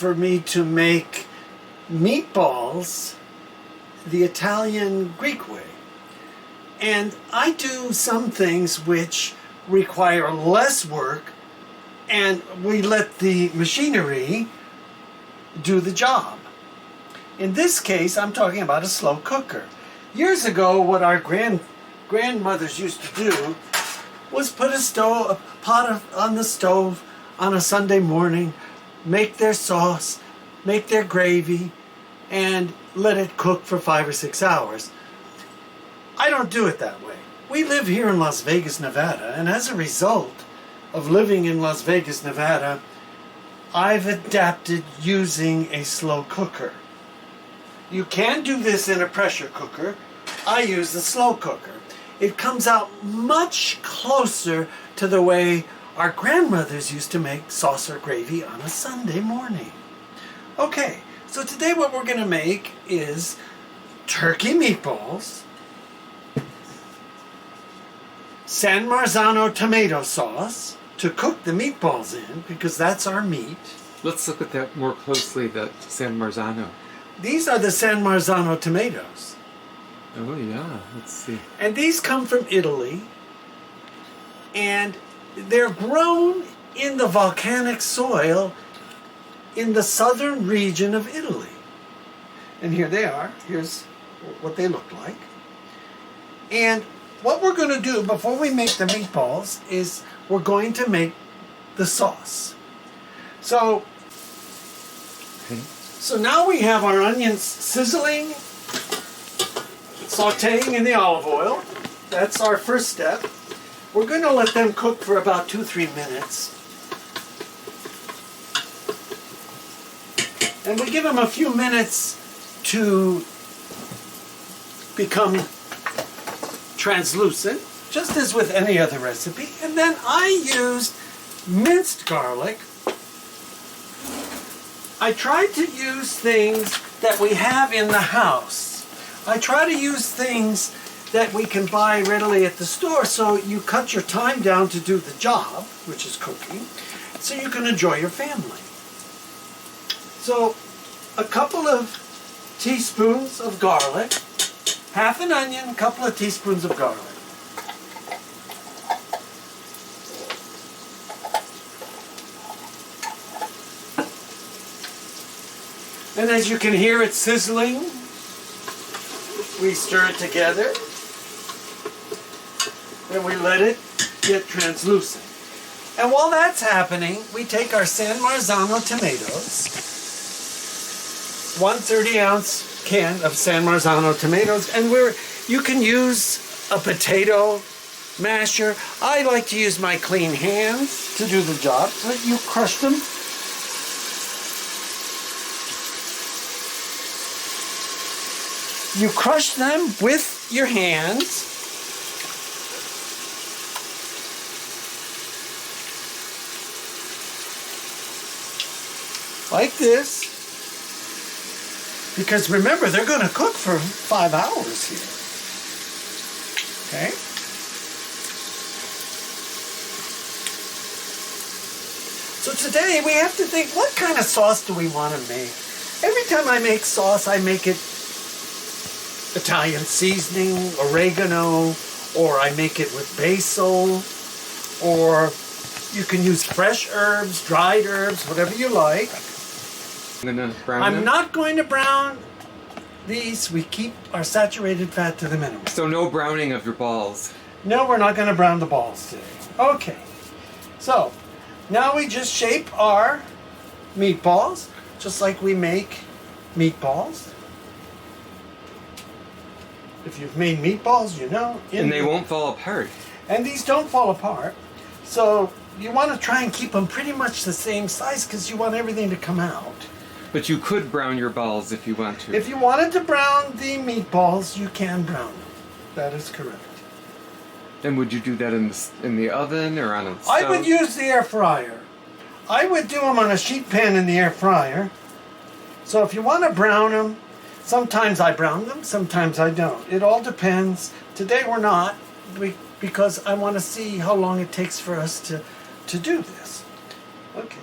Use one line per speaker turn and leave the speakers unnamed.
for me to make meatballs the Italian Greek way. And I do some things which require less work, and we let the machinery do the job. In this case, I'm talking about a slow cooker. Years ago, what our grandmothers used to do was put a pot on the stove on a Sunday morning, make their sauce, make their gravy, and let it cook for 5 or 6 hours. I don't do it that way. We live here in Las Vegas, Nevada, and as a result of living in Las Vegas, Nevada, I've adapted using a slow cooker. You can do this in a pressure cooker. I use the slow cooker. It comes out much closer to the way our grandmothers used to make sauce or gravy on a Sunday morning. Okay, so today what we're going to make is turkey meatballs, San Marzano tomato sauce to cook the meatballs in, because that's our meat.
Let's look at that more closely, the San Marzano.
These are the San Marzano tomatoes.
Oh yeah, let's see.
And these come from Italy, and they're grown in the volcanic soil in the southern region of Italy. And here they are. Here's what they look like. And what we're going to do before we make the meatballs is we're going to make the sauce. So now we have our onions sizzling, sauteing in the olive oil. That's our first step. We're going to let them cook for about 2-3 minutes. And we give them a few minutes to become translucent, just as with any other recipe. And then I used minced garlic. I tried to use things that we have in the house. I try to use things that we can buy readily at the store, so you cut your time down to do the job, which is cooking, so you can enjoy your family. So a couple of teaspoons of garlic, half an onion, a couple of teaspoons of garlic. And as you can hear it sizzling, we stir it together. And we let it get translucent. And while that's happening, we take our San Marzano tomatoes, 1 30-ounce can of San Marzano tomatoes, and you can use a potato masher. I like to use my clean hands to do the job. So you crush them. You crush them with your hands. Like this. Because remember, they're going to cook for 5 hours here. Okay? So today we have to think, what kind of sauce do we want to make? Every time I make sauce, I make it Italian seasoning, oregano, or I make it with basil, or you can use fresh herbs, dried herbs, whatever you like. I'm not going to brown these. We keep our saturated fat to the minimum.
So no browning of your balls.
No, we're not going to brown the balls today. Okay. So, now we just shape our meatballs, just like we make meatballs. If you've made meatballs, you know.
And they won't fall apart.
And these don't fall apart. So, you want to try and keep them pretty much the same size because you want everything to come out.
But you could brown your balls if you want to.
If you wanted to brown the meatballs, you can brown them. That is correct.
And would you do that in the oven or on a stove?
I would use the air fryer. I would do them on a sheet pan in the air fryer. So if you want to brown them, sometimes I brown them, sometimes I don't. It all depends. Today we're not, because I want to see how long it takes for us to do this. Okay.